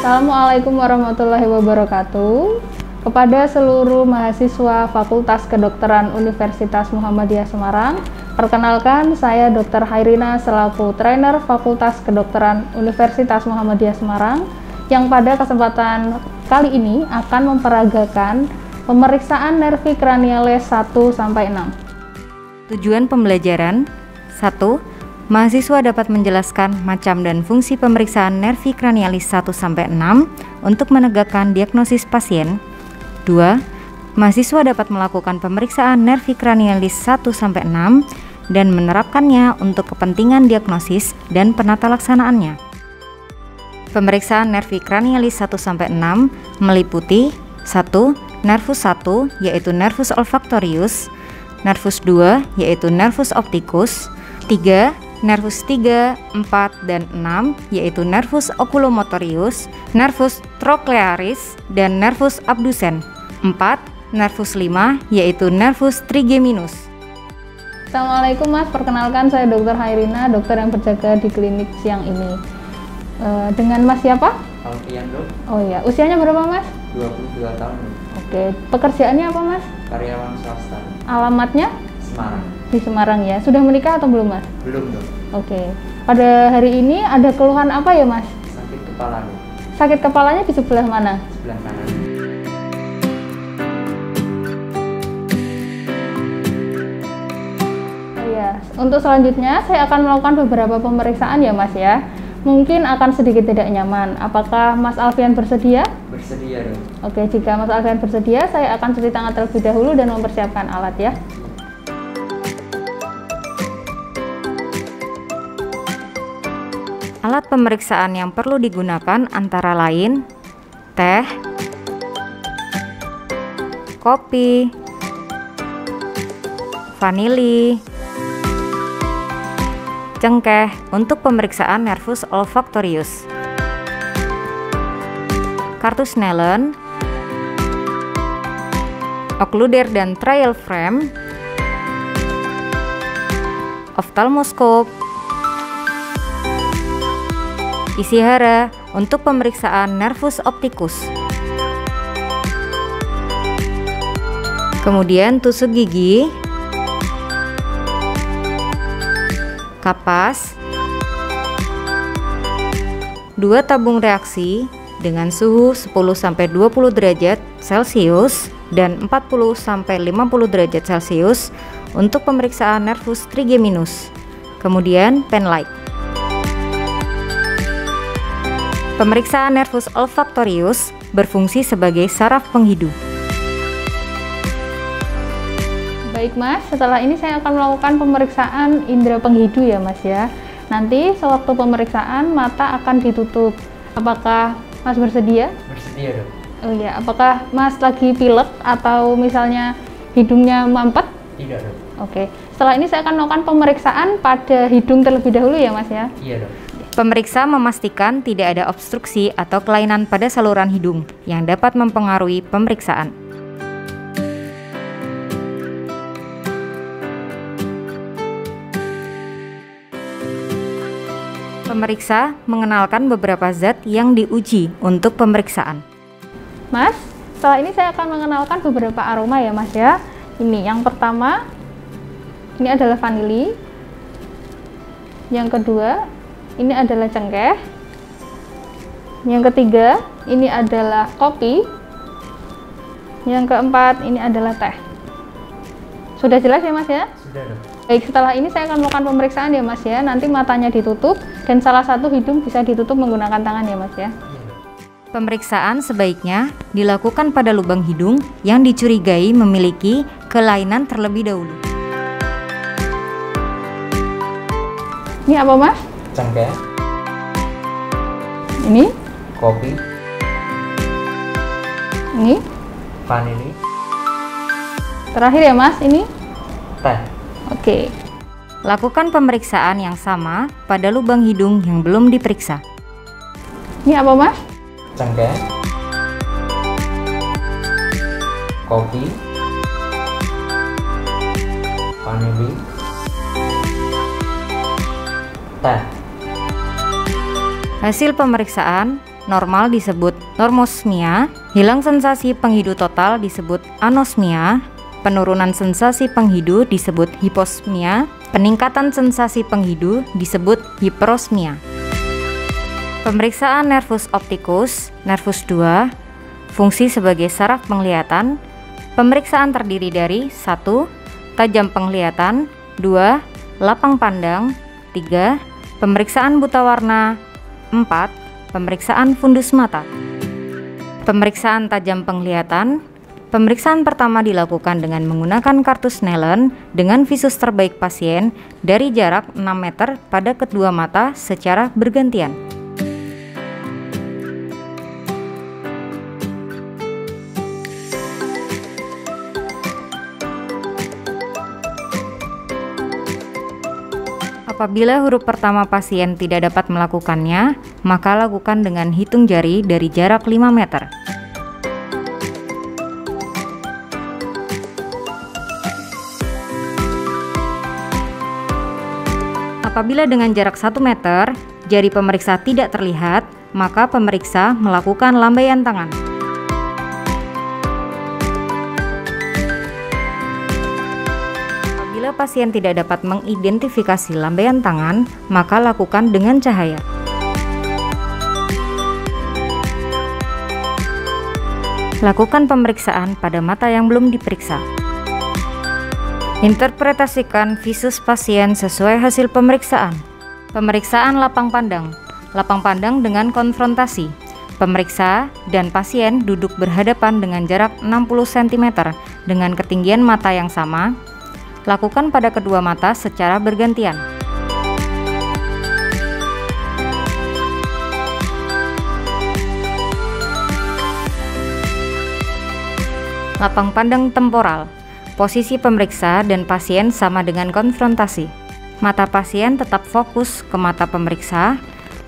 Assalamualaikum warahmatullahi wabarakatuh. Kepada seluruh mahasiswa Fakultas Kedokteran Universitas Muhammadiyah Semarang, perkenalkan saya Dr. Hairina selaku trainer Fakultas Kedokteran Universitas Muhammadiyah Semarang yang pada kesempatan kali ini akan memperagakan pemeriksaan nervi cranialis 1-6. Tujuan pembelajaran 1. Mahasiswa dapat menjelaskan macam dan fungsi pemeriksaan nervi cranialis 1-6 untuk menegakkan diagnosis pasien. 2. Mahasiswa dapat melakukan pemeriksaan nervi cranialis 1-6 dan menerapkannya untuk kepentingan diagnosis dan penata laksanaannya. Pemeriksaan nervi cranialis 1-6 meliputi 1. Nervus 1 yaitu nervus olfactorius, nervus 2 yaitu nervus opticus, 3. Nervus 3, 4, dan 6 yaitu nervus oculomotorius, nervus trochlearis, dan nervus abducens. 4. Nervus 5 yaitu nervus trigeminus. Assalamualaikum Mas, perkenalkan saya Dr. Hairina, dokter yang berjaga di klinik siang ini. Dengan Mas siapa? Alfian, Dok. Oh iya, usianya berapa Mas? 22 tahun. Oke, pekerjaannya apa Mas? Karyawan swasta. Alamatnya? Semarang. Di Semarang ya. Sudah menikah atau belum Mas? Belum, Dok. Oke. Pada hari ini ada keluhan apa ya Mas? Sakit kepala, Dok. Sakit kepalanya di sebelah mana? Sebelah kanan. Oh iya. Untuk selanjutnya saya akan melakukan beberapa pemeriksaan ya Mas ya. Mungkin akan sedikit tidak nyaman. Apakah Mas Alfian bersedia? Bersedia, Dok. Oke, jika Mas Alfian bersedia, saya akan cuci tangan terlebih dahulu dan mempersiapkan alat ya. Alat pemeriksaan yang perlu digunakan antara lain teh, kopi, vanili, cengkeh untuk pemeriksaan nervus olfactorius, kartu Snellen, occluder dan trial frame, oftalmoskop, Ishihara untuk pemeriksaan nervus opticus. Kemudian tusuk gigi, kapas, 2 tabung reaksi dengan suhu 10-20 derajat Celcius dan 40-50 derajat Celcius untuk pemeriksaan nervus trigeminus. Kemudian pen light. Pemeriksaan nervus olfactorius berfungsi sebagai saraf penghidup. Baik Mas, setelah ini saya akan melakukan pemeriksaan indera penghidu ya Mas ya. Nanti sewaktu pemeriksaan mata akan ditutup. Apakah Mas bersedia? Bersedia, Dok. Oh iya, apakah Mas lagi pilek atau misalnya hidungnya mampet? Tidak, Dok. Oke, setelah ini saya akan melakukan pemeriksaan pada hidung terlebih dahulu ya Mas ya. Iya, Dok. Pemeriksa memastikan tidak ada obstruksi atau kelainan pada saluran hidung yang dapat mempengaruhi pemeriksaan. Pemeriksa mengenalkan beberapa zat yang diuji untuk pemeriksaan. Mas, setelah ini saya akan mengenalkan beberapa aroma ya Mas ya. Ini yang pertama, ini adalah vanili. Yang kedua, ini adalah cengkeh. Yang ketiga, ini adalah kopi. Yang keempat, ini adalah teh. Sudah jelas ya Mas ya? Sudah, Dok. Baik, setelah ini saya akan melakukan pemeriksaan ya Mas ya. Nanti matanya ditutup dan salah satu hidung bisa ditutup menggunakan tangan ya Mas ya. Iya, Dok. Pemeriksaan sebaiknya dilakukan pada lubang hidung yang dicurigai memiliki kelainan terlebih dahulu. Ini apa Mas? Cengkeh, Ini? kopi, Ini? vanili, Terakhir ya Mas, ini? teh. Oke. Lakukan pemeriksaan yang sama pada lubang hidung yang belum diperiksa. Ini apa Mas? Cengkeh, kopi, vanili, teh. Hasil pemeriksaan normal disebut normosmia, hilang sensasi penghidu total disebut anosmia, penurunan sensasi penghidu disebut hiposmia, peningkatan sensasi penghidu disebut hiperosmia. Pemeriksaan nervus opticus, nervus 2, fungsi sebagai saraf penglihatan. Pemeriksaan terdiri dari 1. Tajam penglihatan, 2. Lapang pandang, 3. Pemeriksaan buta warna, 4. Pemeriksaan fundus mata. Pemeriksaan tajam penglihatan. Pemeriksaan pertama dilakukan dengan menggunakan kartu Snellen dengan visus terbaik pasien dari jarak 6 meter pada kedua mata secara bergantian. Apabila huruf pertama pasien tidak dapat melakukannya, maka lakukan dengan hitung jari dari jarak 5 meter. Apabila dengan jarak 1 meter, jari pemeriksa tidak terlihat, maka pemeriksa melakukan lambaian tangan. Apabila pasien tidak dapat mengidentifikasi lambaian tangan, maka lakukan dengan cahaya. Lakukan pemeriksaan pada mata yang belum diperiksa. Interpretasikan visus pasien sesuai hasil pemeriksaan. Pemeriksaan lapang pandang. Lapang pandang dengan konfrontasi. Pemeriksa dan pasien duduk berhadapan dengan jarak 60 cm dengan ketinggian mata yang sama. Lakukan pada kedua mata secara bergantian. Lapang pandang temporal. Posisi pemeriksa dan pasien sama dengan konfrontasi. Mata pasien tetap fokus ke mata pemeriksa.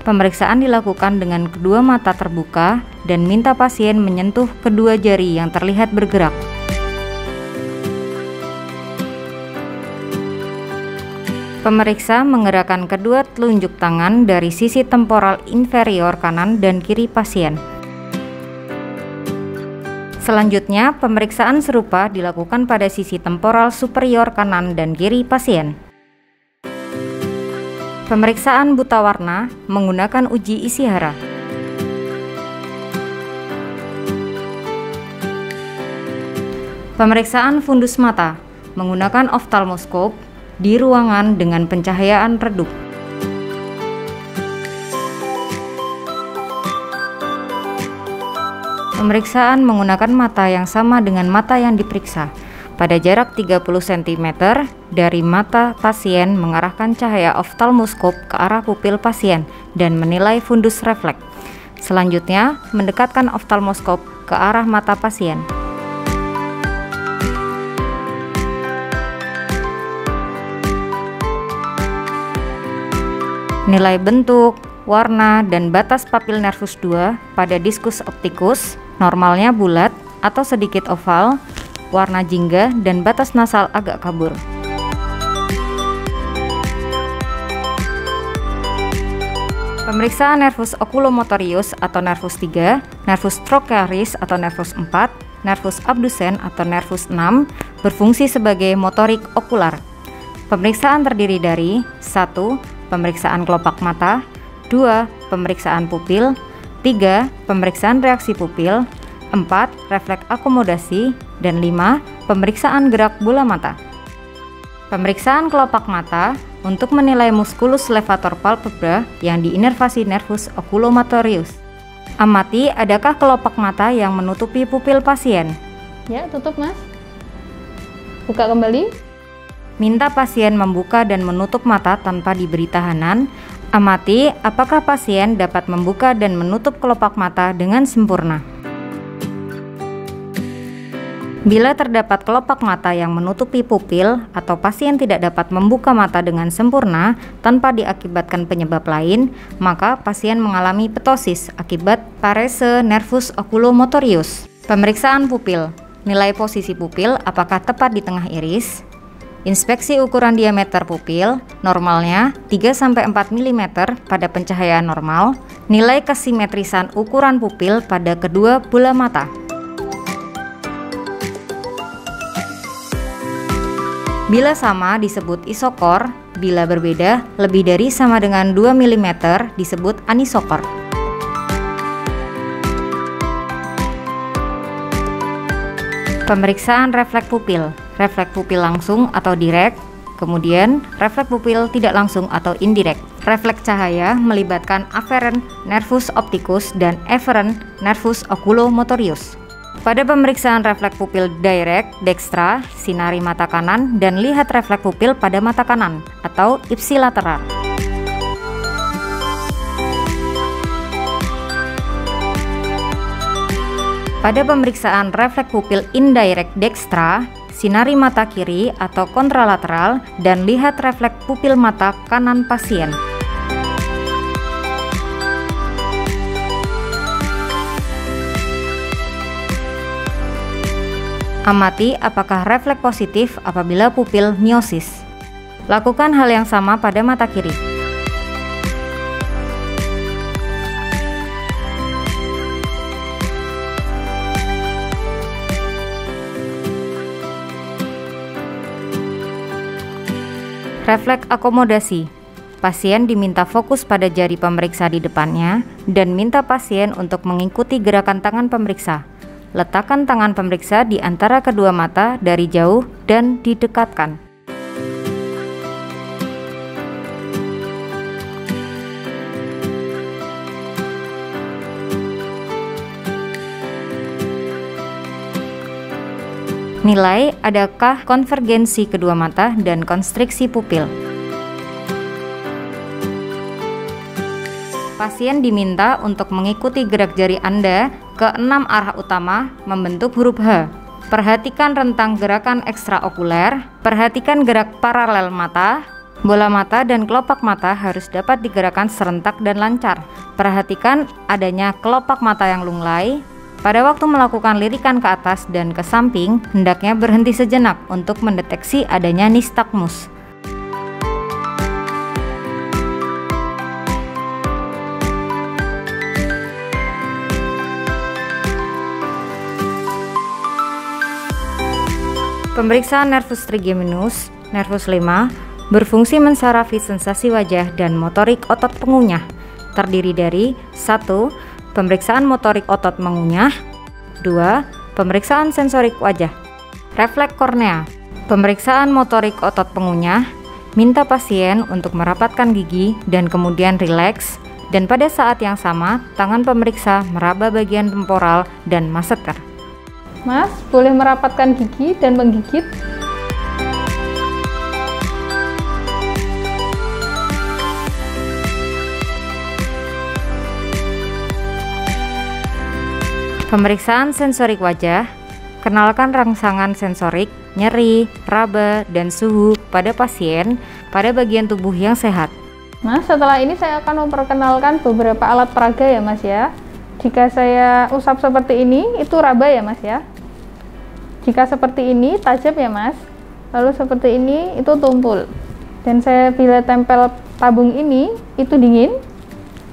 Pemeriksaan dilakukan dengan kedua mata terbuka dan minta pasien menyentuh kedua jari yang terlihat bergerak. Pemeriksa menggerakkan kedua telunjuk tangan dari sisi temporal inferior kanan dan kiri pasien. Selanjutnya, pemeriksaan serupa dilakukan pada sisi temporal superior kanan dan kiri pasien. Pemeriksaan buta warna menggunakan uji Ishihara. Pemeriksaan fundus mata menggunakan oftalmoskop di ruangan dengan pencahayaan redup. Pemeriksaan menggunakan mata yang sama dengan mata yang diperiksa. Pada jarak 30 cm dari mata pasien mengarahkan cahaya oftalmoskop ke arah pupil pasien dan menilai fundus refleks. Selanjutnya, mendekatkan oftalmoskop ke arah mata pasien. Nilai bentuk, warna, dan batas papil nervus 2 pada diskus opticus, normalnya bulat atau sedikit oval, warna jingga, dan batas nasal agak kabur. Pemeriksaan nervus oculomotorius atau nervus 3, nervus trochlearis atau nervus 4, nervus abducens atau nervus 6 berfungsi sebagai motorik okular. Pemeriksaan terdiri dari 1. Pemeriksaan kelopak mata, 2. Pemeriksaan pupil, 3. Pemeriksaan reaksi pupil, 4. Refleks akomodasi, dan 5. Pemeriksaan gerak bola mata. Pemeriksaan kelopak mata untuk menilai musculus levator palpebra yang diinervasi nervus oculomotorius. Amati adakah kelopak mata yang menutupi pupil pasien. Ya, tutup Mas. Buka kembali. Minta pasien membuka dan menutup mata tanpa diberi tahanan. Amati apakah pasien dapat membuka dan menutup kelopak mata dengan sempurna. Bila terdapat kelopak mata yang menutupi pupil atau pasien tidak dapat membuka mata dengan sempurna tanpa diakibatkan penyebab lain, maka pasien mengalami ptosis akibat parese nervus oculomotorius. Pemeriksaan pupil. Nilai posisi pupil apakah tepat di tengah iris. Inspeksi ukuran diameter pupil, normalnya 3-4 mm pada pencahayaan normal, nilai kesimetrisan ukuran pupil pada kedua bola mata. Bila sama disebut isokor, bila berbeda lebih dari sama dengan 2 mm disebut anisokor. Pemeriksaan refleks pupil. Refleks pupil langsung atau direct, kemudian refleks pupil tidak langsung atau indirect. Refleks cahaya melibatkan afferent nervus opticus dan efferent nervus oculomotorius. Pada pemeriksaan refleks pupil direct dextra, sinari mata kanan dan lihat refleks pupil pada mata kanan atau ipsilateral. Pada pemeriksaan refleks pupil indirect dextra, sinari mata kiri atau kontralateral dan lihat refleks pupil mata kanan pasien. Amati apakah refleks positif apabila pupil miosis. Lakukan hal yang sama pada mata kiri. Refleks akomodasi. Pasien diminta fokus pada jari pemeriksa di depannya dan minta pasien untuk mengikuti gerakan tangan pemeriksa. Letakkan tangan pemeriksa di antara kedua mata dari jauh dan didekatkan. Nilai adakah konvergensi kedua mata dan konstriksi pupil. Pasien diminta untuk mengikuti gerak jari Anda ke 6 arah utama membentuk huruf H. Perhatikan rentang gerakan ekstraokuler, perhatikan gerak paralel mata, bola mata dan kelopak mata harus dapat digerakkan serentak dan lancar. Perhatikan adanya kelopak mata yang lunglai. Pada waktu melakukan lirikan ke atas dan ke samping, hendaknya berhenti sejenak untuk mendeteksi adanya nistagmus. Pemeriksaan nervus trigeminus, nervus 5, berfungsi mensarafi sensasi wajah dan motorik otot pengunyah, terdiri dari 1. Pemeriksaan motorik otot mengunyah. 2. Pemeriksaan sensorik wajah. Refleks kornea. Pemeriksaan motorik otot pengunyah. Minta pasien untuk merapatkan gigi dan kemudian rileks, dan pada saat yang sama tangan pemeriksa meraba bagian temporal dan masseter. Mas, boleh merapatkan gigi dan menggigit? Pemeriksaan sensorik wajah. Kenalkan rangsangan sensorik, nyeri, raba, dan suhu pada pasien pada bagian tubuh yang sehat. Mas, setelah ini saya akan memperkenalkan beberapa alat peraga ya Mas ya. Jika saya usap seperti ini, itu raba ya Mas ya. Jika seperti ini, tajam ya Mas. Lalu seperti ini, itu tumpul. Dan saya bila tempel tabung ini, itu dingin.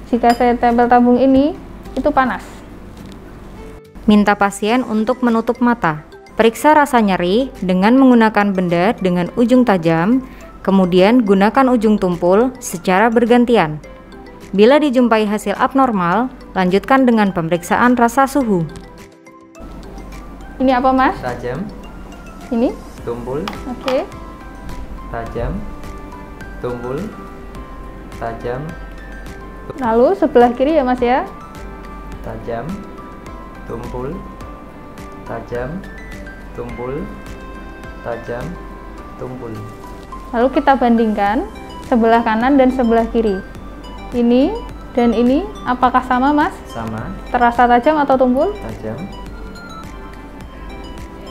Jika saya tempel tabung ini, itu panas. Minta pasien untuk menutup mata. Periksa rasa nyeri dengan menggunakan benda dengan ujung tajam, kemudian gunakan ujung tumpul secara bergantian. Bila dijumpai hasil abnormal, lanjutkan dengan pemeriksaan rasa suhu. Ini apa Mas? Tajam. Ini? Tumpul. Oke. Tajam. Tumpul. Tajam. Lalu sebelah kiri ya Mas ya. Tajam. Tumpul, tajam, tumpul, tajam, tumpul. Lalu kita bandingkan sebelah kanan dan sebelah kiri. Ini dan ini apakah sama Mas? Sama. Terasa tajam atau tumpul? Tajam.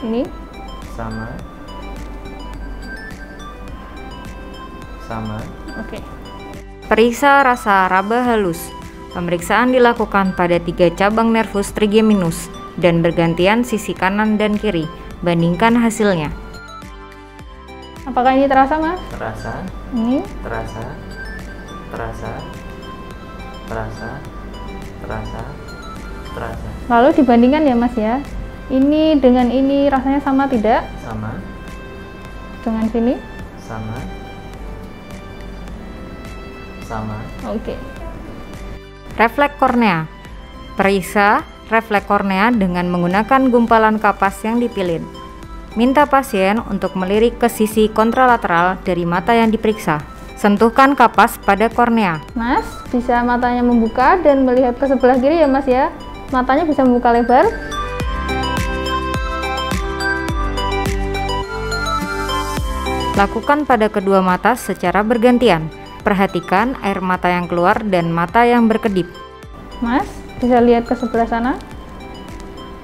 Ini? Sama. Sama. Oke. Periksa rasa raba halus. Pemeriksaan dilakukan pada 3 cabang nervus trigeminus dan bergantian sisi kanan dan kiri. Bandingkan hasilnya. Apakah ini terasa, Mas? Terasa. Ini Terasa. Terasa. Terasa. Terasa. Terasa. lalu dibandingkan ya, Mas ya. Ini dengan ini rasanya sama tidak? Sama. Dengan sini? Sama. Sama. Oke. Refleks kornea. Periksa refleks kornea dengan menggunakan gumpalan kapas yang dipilin. Minta pasien untuk melirik ke sisi kontralateral dari mata yang diperiksa. Sentuhkan kapas pada kornea. Mas, bisa matanya membuka dan melihat ke sebelah kiri ya, Mas ya. Matanya bisa membuka lebar. Lakukan pada kedua mata secara bergantian. Perhatikan air mata yang keluar dan mata yang berkedip. Mas, bisa lihat ke sebelah sana.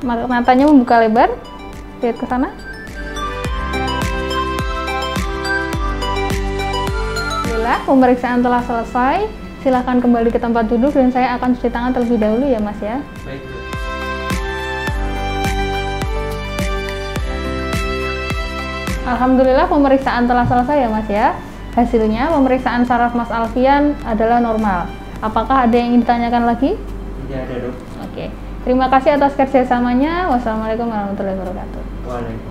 Matanya membuka lebar. Lihat ke sana. Alhamdulillah, pemeriksaan telah selesai. Silahkan kembali ke tempat duduk dan saya akan cuci tangan terlebih dahulu ya, Mas ya. Baik, Bu. Alhamdulillah, pemeriksaan telah selesai ya, Mas ya. Hasilnya pemeriksaan saraf Mas Alfian adalah normal. Apakah ada yang ingin ditanyakan lagi? Tidak ada, Dok. Oke. Terima kasih atas kerjasamanya. Wassalamualaikum warahmatullahi wabarakatuh. Waalaikumsalam.